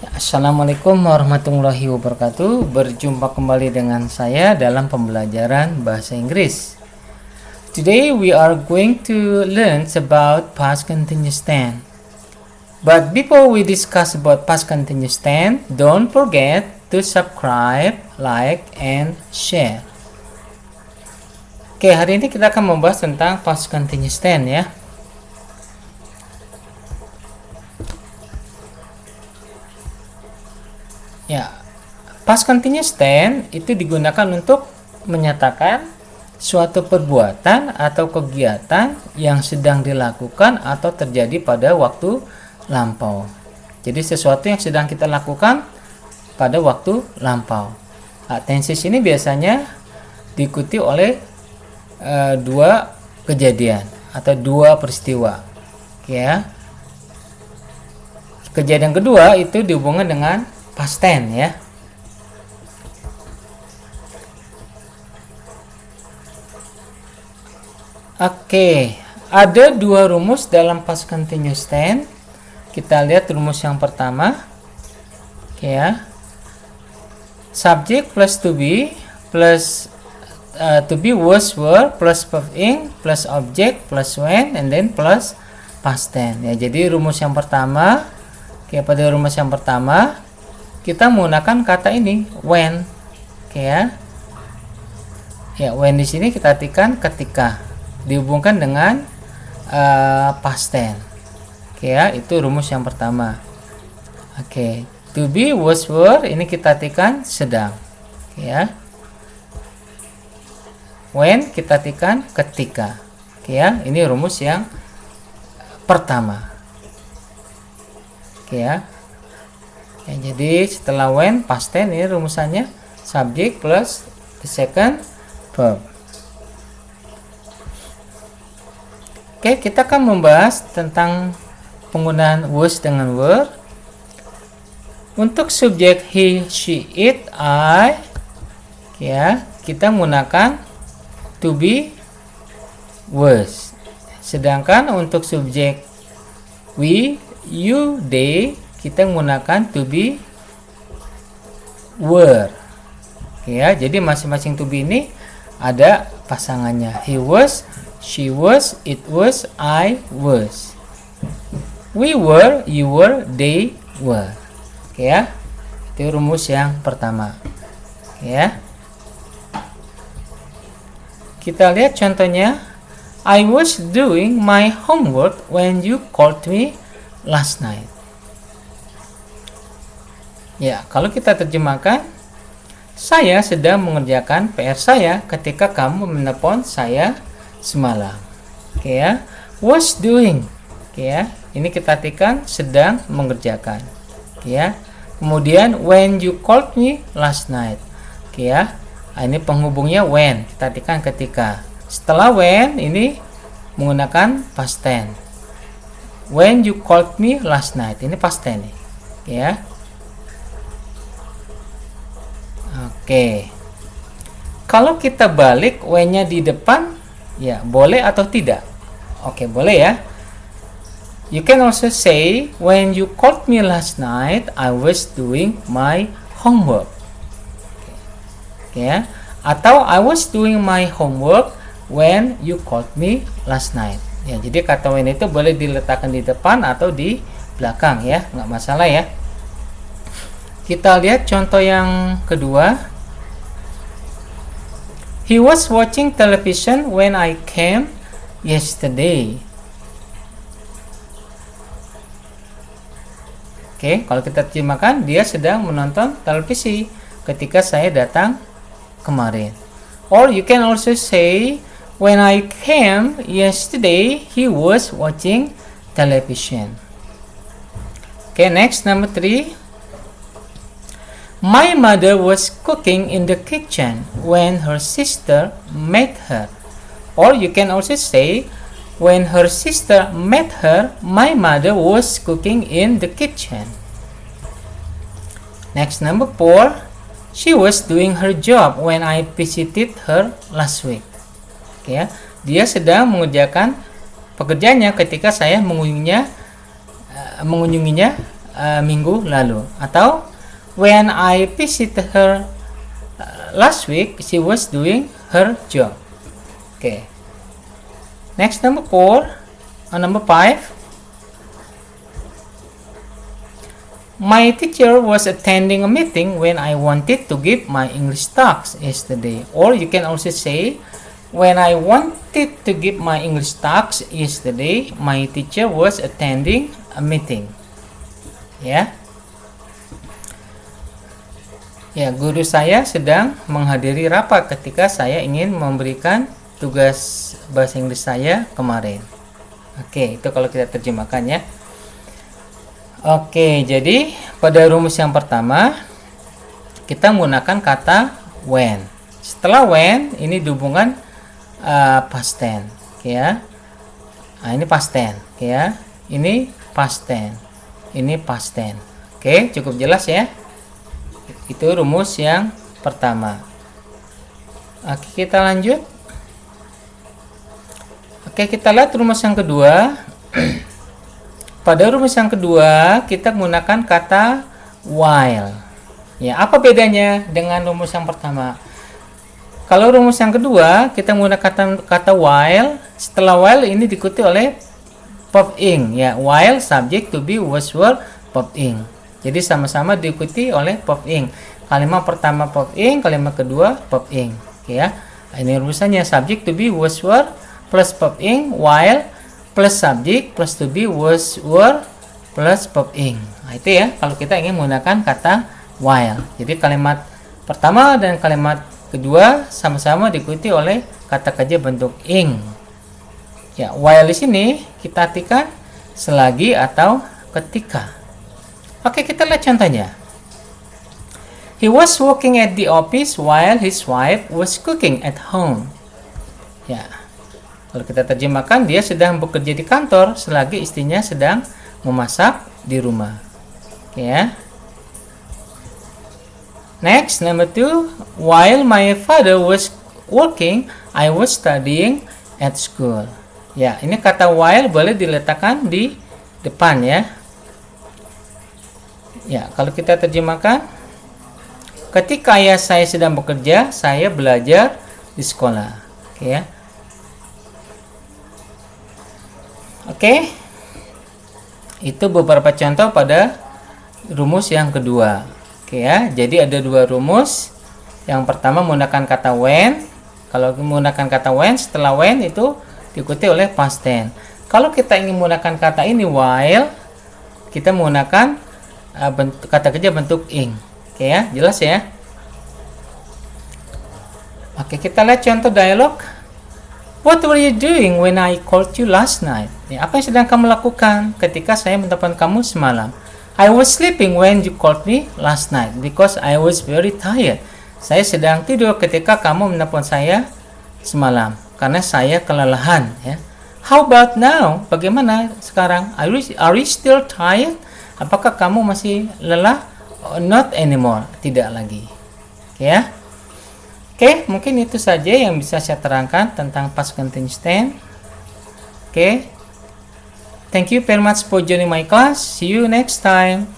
Assalamualaikum warahmatullahi wabarakatuh. Berjumpa kembali dengan saya dalam pembelajaran bahasa Inggris. Today we are going to learn about past continuous tense. But before we discuss about past continuous tense, don't forget to subscribe, like, and share. Oke, hari ini kita akan membahas tentang past continuous tense ya. Past continuous tense itu digunakan untuk menyatakan suatu perbuatan atau kegiatan yang sedang dilakukan atau terjadi pada waktu lampau. Jadi sesuatu yang sedang kita lakukan pada waktu lampau. Tenses ini biasanya diikuti oleh dua kejadian atau dua peristiwa. Ya. Kejadian kedua itu dihubungkan dengan past tense ya. Oke, ada dua rumus dalam past continuous tense. Kita lihat rumus yang pertama. Oke ya. Subject plus to be plus to be was were plus verb ing plus object plus when and then plus past tense. Ya, jadi rumus yang pertama, pada rumus yang pertama kita menggunakan kata ini when. Oke ya. Ya, when di sini kita artikan ketika, dihubungkan dengan past tense. Oke ya, itu rumus yang pertama. Oke, to be was were ini kita artikan sedang. Oke ya. When kita artikan ketika. Oke ya, ini rumus yang pertama. Oke ya. Ya, jadi setelah when past tense ini rumusannya subject plus the second verb. Oke, kita akan membahas tentang penggunaan was dengan were. Untuk subjek he, she, it, I, ya, kita menggunakan to be was. Sedangkan untuk subjek we, you, they, kita menggunakan to be were. Oke ya, jadi masing-masing to be ini ada pasangannya. He was, she was, it was, I was. We were, you were, they were. Oke ya. Itu rumus yang pertama. Oke ya. Kita lihat contohnya. I was doing my homework when you called me last night. Ya, kalau kita terjemahkan, saya sedang mengerjakan PR saya ketika kamu menelpon saya semalam. Oke ya. Was doing. Oke ya. Ini kita artikan sedang mengerjakan. Oke ya. Kemudian when you called me last night. Oke ya. Ini penghubungnya when, kita artikan ketika. Setelah when ini menggunakan past tense. When you called me last night. Ini past tense. Oke ya. Oke. Kalau kita balik when-nya di depan, ya, boleh atau tidak? Oke, boleh ya. You can also say, when you called me last night, I was doing my homework. Oke ya. Atau I was doing my homework when you called me last night. Ya, jadi kata when itu boleh diletakkan di depan atau di belakang ya, nggak masalah ya. Kita lihat contoh yang kedua. He was watching television when I came yesterday. Oke, kalau kita terjemahkan, dia sedang menonton televisi ketika saya datang kemarin. Or you can also say, when I came yesterday, he was watching television. Okay, next, number 3. My mother was cooking in the kitchen when her sister met her. Or you can also say, when her sister met her, my mother was cooking in the kitchen. Next, number 4. She was doing her job when I visited her last week. Oke ya, dia sedang mengerjakan pekerjaannya ketika saya mengunjunginya minggu lalu. Atau when I visited her last week, she was doing her job. Okay. Next, number 4. Number 5. My teacher was attending a meeting when I wanted to give my English talks yesterday. Or you can also say, when I wanted to give my English talks yesterday, my teacher was attending a meeting. Ya. Ya, guru saya sedang menghadiri rapat ketika saya ingin memberikan tugas bahasa Inggris saya kemarin. Oke, itu kalau kita terjemahkan ya. Oke, jadi pada rumus yang pertama kita menggunakan kata when. Setelah when ini dihubungkan past tense, ya. Nah, ini past tense, ya. Ini past tense. Ini past tense. Oke, cukup jelas ya. Itu rumus yang pertama. Oke, kita lanjut. Oke, kita lihat rumus yang kedua. Pada rumus yang kedua, kita menggunakan kata while. Ya, apa bedanya dengan rumus yang pertama? Kalau rumus yang kedua, kita menggunakan kata while. Setelah while ini diikuti oleh verb ing. Ya, while subject to be was were verb ing. Jadi sama-sama diikuti oleh verb ing. Kalimat pertama verb ing, kalimat kedua verb ing. Oke ya. Ini rumusannya subject to be was were plus verb ing, while plus subject plus to be was were plus verb ing. Nah, itu ya kalau kita ingin menggunakan kata while. Jadi kalimat pertama dan kalimat kedua sama-sama diikuti oleh kata kerja bentuk ing. Ya, while di sini kita artikan selagi atau ketika. Oke, kita lihat contohnya. He was working at the office while his wife was cooking at home. Ya. Kalau kita terjemahkan, dia sedang bekerja di kantor selagi istrinya sedang memasak di rumah. Oke ya. Next, number 2. While my father was working, I was studying at school. Ya, ini kata while boleh diletakkan di depan ya. Ya, kalau kita terjemahkan, ketika ayah saya sedang bekerja, saya belajar di sekolah. Oke ya. Oke, itu beberapa contoh pada rumus yang kedua. Oke ya, jadi ada dua rumus. Yang pertama menggunakan kata when. Kalau menggunakan kata when, setelah when itu diikuti oleh past tense. Kalau kita ingin menggunakan kata ini while, kita menggunakan kata kerja bentuk ing. Oke ya, jelas ya. Oke, kita lihat contoh dialog. What were you doing when I called you last night? Ya, apa yang sedang kamu lakukan ketika saya menelpon kamu semalam? I was sleeping when you called me last night because I was very tired. Saya sedang tidur ketika kamu menelpon saya semalam karena saya kelelahan. Ya. How about now? Bagaimana sekarang? Are you still tired? Apakah kamu masih lelah? Oh, not anymore. Tidak lagi. Oke ya. Oke, mungkin itu saja yang bisa saya terangkan tentang past continuous tense. Oke. Thank you very much for joining my class. See you next time.